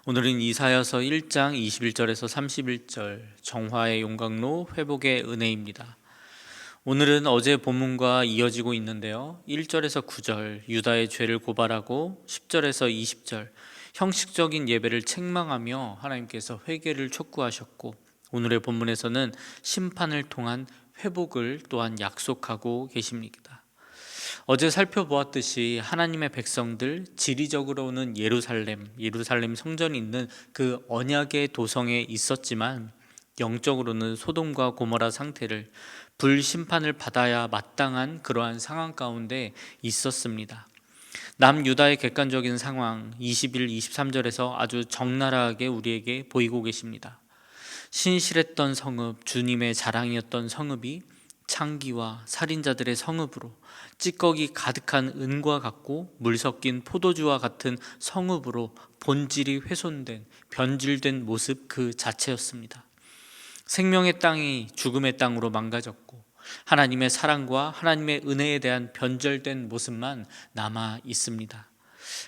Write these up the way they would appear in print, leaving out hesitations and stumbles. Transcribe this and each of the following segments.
오늘은 이사야서 1장 21절에서 31절 정화의 용광로 회복의 은혜입니다. 오늘은 어제 본문과 이어지고 있는데요. 1절에서 9절 유다의 죄를 고발하고 10절에서 20절 형식적인 예배를 책망하며 하나님께서 회개를 촉구하셨고, 오늘의 본문에서는 심판을 통한 회복을 또한 약속하고 계십니다. 어제 살펴보았듯이 하나님의 백성들, 지리적으로는 예루살렘 성전이 있는 그 언약의 도성에 있었지만 영적으로는 소돔과 고모라 상태를 불심판을 받아야 마땅한 그러한 상황 가운데 있었습니다. 남유다의 객관적인 상황 21, 23절에서 아주 적나라하게 우리에게 보이고 계십니다. 신실했던 성읍, 주님의 자랑이었던 성읍이 창기와 살인자들의 성읍으로, 찌꺼기 가득한 은과 같고 물 섞인 포도주와 같은 성읍으로 본질이 훼손된, 변질된 모습 그 자체였습니다. 생명의 땅이 죽음의 땅으로 망가졌고 하나님의 사랑과 하나님의 은혜에 대한 변절된 모습만 남아 있습니다.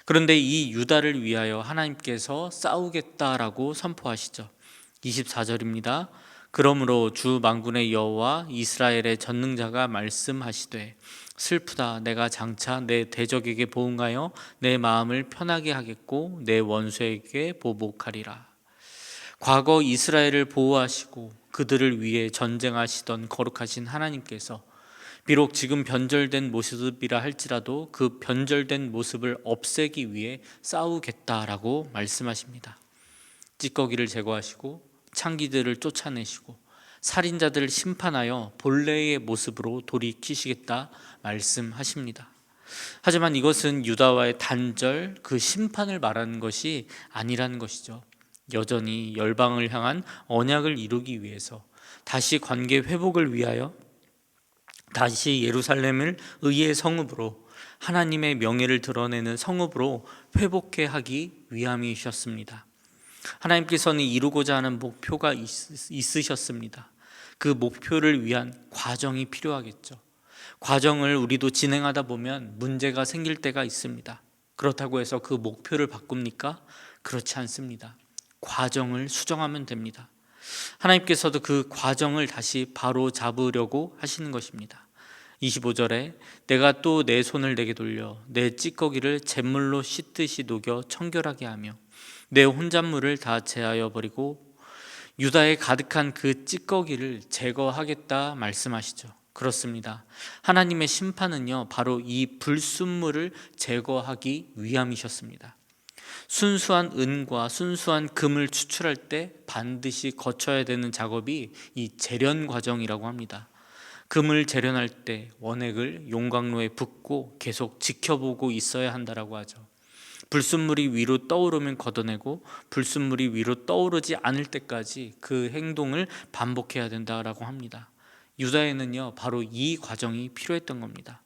그런데 이 유다를 위하여 하나님께서 싸우겠다라고 선포하시죠. 24절입니다. 그러므로 주 만군의 여호와 이스라엘의 전능자가 말씀하시되, 슬프다, 내가 장차 내 대적에게 보응하여 내 마음을 편하게 하겠고 내 원수에게 보복하리라. 과거 이스라엘을 보호하시고 그들을 위해 전쟁하시던 거룩하신 하나님께서 비록 지금 변절된 모습이라 할지라도 그 변절된 모습을 없애기 위해 싸우겠다라고 말씀하십니다. 찌꺼기를 제거하시고 창기들을 쫓아내시고 살인자들을 심판하여 본래의 모습으로 돌이키시겠다 말씀하십니다. 하지만 이것은 유다와의 단절, 그 심판을 말하는 것이 아니라는 것이죠. 여전히 열방을 향한 언약을 이루기 위해서, 다시 관계 회복을 위하여 다시 예루살렘을 의의 성읍으로, 하나님의 명예를 드러내는 성읍으로 회복해 하기 위함이셨습니다. 하나님께서는 이루고자 하는 목표가 있으셨습니다. 그 목표를 위한 과정이 필요하겠죠. 과정을 우리도 진행하다 보면 문제가 생길 때가 있습니다. 그렇다고 해서 그 목표를 바꿉니까? 그렇지 않습니다. 과정을 수정하면 됩니다. 하나님께서도 그 과정을 다시 바로 잡으려고 하시는 것입니다. 25절에 내가 또 내 손을 내게 돌려 내 찌꺼기를 잿물로 씻듯이 녹여 청결하게 하며 내 혼잣물을 다 제하여 버리고 유다에 가득한 그 찌꺼기를 제거하겠다 말씀하시죠. 그렇습니다. 하나님의 심판은요, 바로 이 불순물을 제거하기 위함이셨습니다. 순수한 은과 순수한 금을 추출할 때 반드시 거쳐야 되는 작업이 이 재련 과정이라고 합니다. 금을 재련할 때 원액을 용광로에 붓고 계속 지켜보고 있어야 한다라고 하죠. 불순물이 위로 떠오르면 걷어내고 불순물이 위로 떠오르지 않을 때까지 그 행동을 반복해야 된다라고 합니다. 유다에는요, 바로 이 과정이 필요했던 겁니다.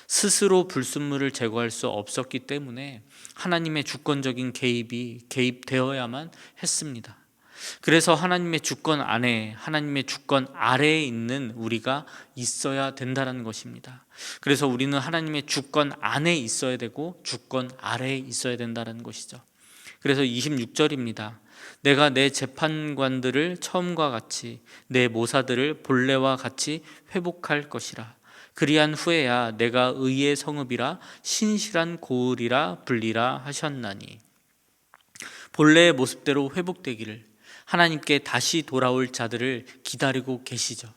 스스로 불순물을 제거할 수 없었기 때문에 하나님의 주권적인 개입되어야만 했습니다. 그래서 하나님의 주권 안에, 하나님의 주권 아래에 있는 우리가 있어야 된다는 것입니다. 그래서 우리는 하나님의 주권 안에 있어야 되고 주권 아래에 있어야 된다는 것이죠. 그래서 26절입니다. 내가 내 재판관들을 처음과 같이 내 모사들을 본래와 같이 회복할 것이라. 그리한 후에야 내가 의의 성읍이라 신실한 고을이라 불리라 하셨나니. 본래의 모습대로 회복되기를 하나님께 다시 돌아올 자들을 기다리고 계시죠.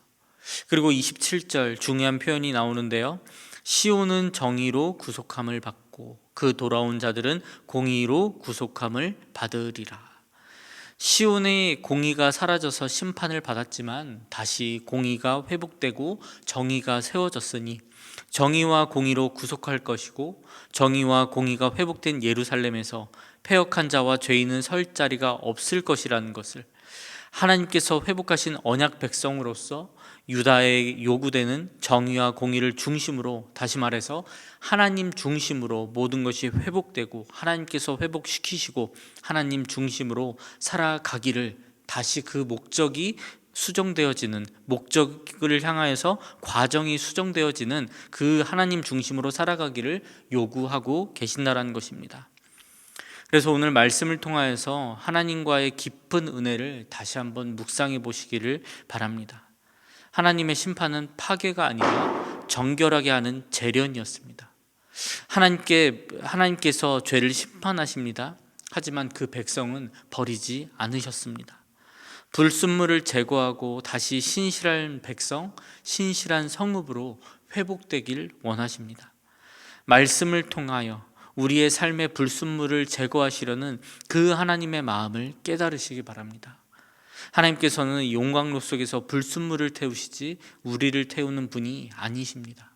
그리고 27절 중요한 표현이 나오는데요. 시온은 정의로 구속함을 받고 그 돌아온 자들은 공의로 구속함을 받으리라. 시온의 공의가 사라져서 심판을 받았지만 다시 공의가 회복되고 정의가 세워졌으니 정의와 공의로 구속할 것이고, 정의와 공의가 회복된 예루살렘에서 패역한 자와 죄인은 설 자리가 없을 것이라는 것을, 하나님께서 회복하신 언약 백성으로서 유다에 요구되는 정의와 공의를 중심으로, 다시 말해서 하나님 중심으로 모든 것이 회복되고 하나님께서 회복시키시고 하나님 중심으로 살아가기를, 다시 그 목적이 수정되어지는, 목적을 향하여서 과정이 수정되어지는 그 하나님 중심으로 살아가기를 요구하고 계신다라는 것입니다. 그래서 오늘 말씀을 통하여서 하나님과의 깊은 은혜를 다시 한번 묵상해 보시기를 바랍니다. 하나님의 심판은 파괴가 아니라 정결하게 하는 재련이었습니다. 하나님께서 죄를 심판하십니다. 하지만 그 백성은 버리지 않으셨습니다. 불순물을 제거하고 다시 신실한 백성, 신실한 성읍으로 회복되길 원하십니다. 말씀을 통하여 우리의 삶의 불순물을 제거하시려는 그 하나님의 마음을 깨달으시기 바랍니다. 하나님께서는 용광로 속에서 불순물을 태우시지 우리를 태우는 분이 아니십니다.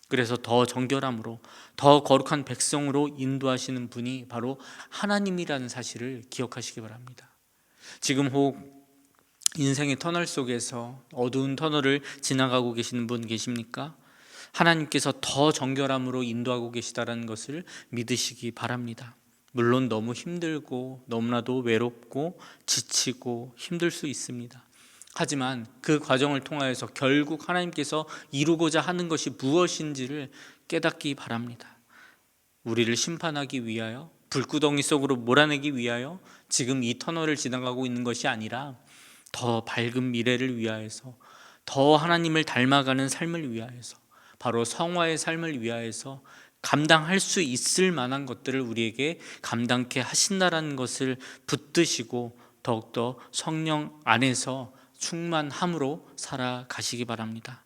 그래서 더 정결함으로 더 거룩한 백성으로 인도하시는 분이 바로 하나님이라는 사실을 기억하시기 바랍니다. 지금 혹 인생의 터널 속에서 어두운 터널을 지나가고 계시는 분 계십니까? 하나님께서 더 정결함으로 인도하고 계시다는 것을 믿으시기 바랍니다. 물론 너무 힘들고 너무나도 외롭고 지치고 힘들 수 있습니다. 하지만 그 과정을 통하여서 결국 하나님께서 이루고자 하는 것이 무엇인지를 깨닫기 바랍니다. 우리를 심판하기 위하여, 불구덩이 속으로 몰아내기 위하여 지금 이 터널을 지나가고 있는 것이 아니라 더 밝은 미래를 위하여서, 더 하나님을 닮아가는 삶을 위하여서, 바로 성화의 삶을 위하여서 감당할 수 있을 만한 것들을 우리에게 감당케 하신다라는 것을 붙드시고 더욱더 성령 안에서 충만함으로 살아가시기 바랍니다.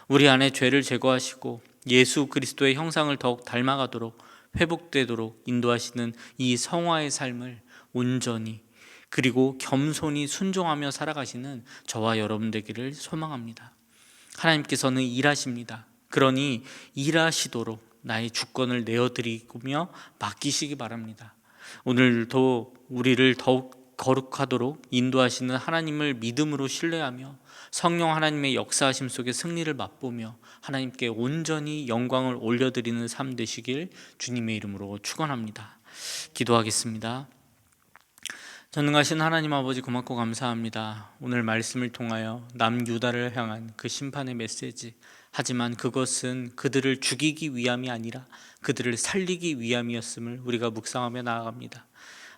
우리 안에 죄를 제거하시고 예수 그리스도의 형상을 더욱 닮아가도록 회복되도록 인도하시는 이 성화의 삶을 온전히 그리고 겸손히 순종하며 살아가시는 저와 여러분 되기를 소망합니다. 하나님께서는 일하십니다. 그러니 일하시도록 나의 주권을 내어드리며 맡기시기 바랍니다. 오늘도 우리를 더욱 거룩하도록 인도하시는 하나님을 믿음으로 신뢰하며 성령 하나님의 역사하심 속에 승리를 맛보며 하나님께 온전히 영광을 올려드리는 삶 되시길 주님의 이름으로 축원합니다. 기도하겠습니다. 전능하신 하나님 아버지, 고맙고 감사합니다. 오늘 말씀을 통하여 남유다를 향한 그 심판의 메시지, 하지만 그것은 그들을 죽이기 위함이 아니라 그들을 살리기 위함이었음을 우리가 묵상하며 나아갑니다.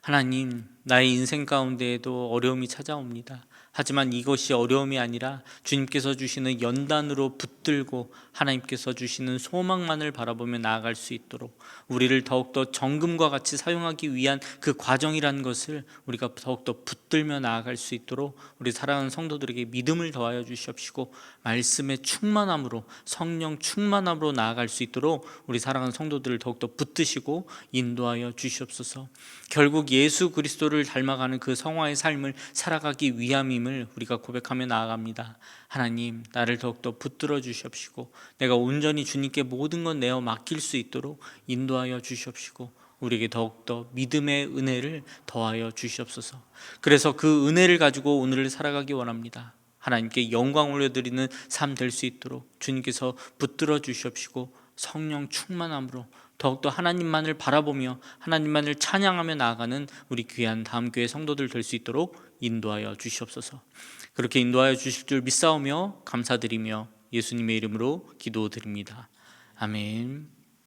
하나님, 나의 인생 가운데에도 어려움이 찾아옵니다. 하지만 이것이 어려움이 아니라 주님께서 주시는 연단으로 붙들고 하나님께서 주시는 소망만을 바라보며 나아갈 수 있도록 우리를 더욱더 정금과 같이 사용하기 위한 그 과정이라는 것을 우리가 더욱더 붙들며 나아갈 수 있도록 우리 사랑하는 성도들에게 믿음을 더하여 주시옵시고 말씀의 충만함으로, 성령 충만함으로 나아갈 수 있도록 우리 사랑하는 성도들을 더욱더 붙드시고 인도하여 주시옵소서. 결국 예수 그리스도를 닮아가는 그 성화의 삶을 살아가기 위함임을 우리가 고백하며 나아갑니다. 하나님, 나를 더욱더 붙들어 주시옵시고 내가 온전히 주님께 모든 것 내어 맡길 수 있도록 인도하여 주시옵시고 우리에게 더욱더 믿음의 은혜를 더하여 주시옵소서. 그래서 그 은혜를 가지고 오늘을 살아가기 원합니다. 하나님께 영광 올려드리는 삶 될 수 있도록 주님께서 붙들어 주시옵시고 성령 충만함으로 더욱더 하나님만을 바라보며 하나님만을 찬양하며 나아가는 우리 귀한 다음 교회 성도들 될 수 있도록 인도하여 주시옵소서. 그렇게 인도하여 주실 줄 믿사오며 감사드리며 예수님의 이름으로 기도드립니다. 아멘.